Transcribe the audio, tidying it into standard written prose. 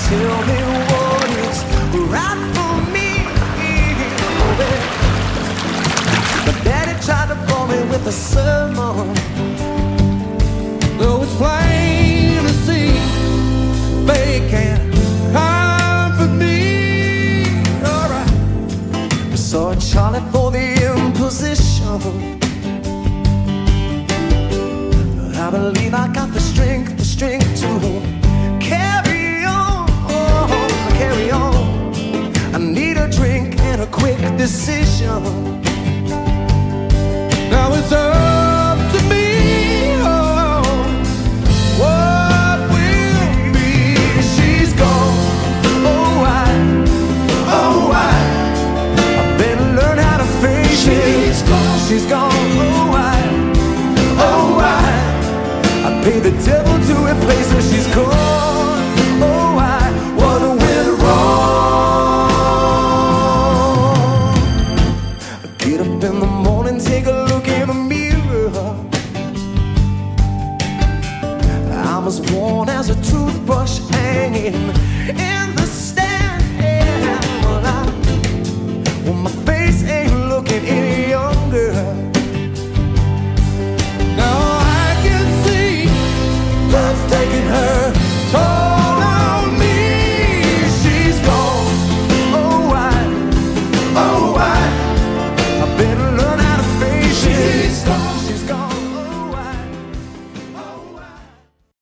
tell me what is right for me. Oh, baby. But Daddy tried to bore me with a sermon. Though it's plain to see they can't hide from me. Alright. We saw Charlie for the imposition. But I believe I got the strength to carry on, carry on. I need a drink and a quick decision. Now it's up to me, what will be? She's gone, oh I better learn how to face it. She's gone, oh I paid the devil to replace her. She's gone, oh what went wrong? Get up in the morning, take a look in the mirror. I'm as worn as a toothbrush hanging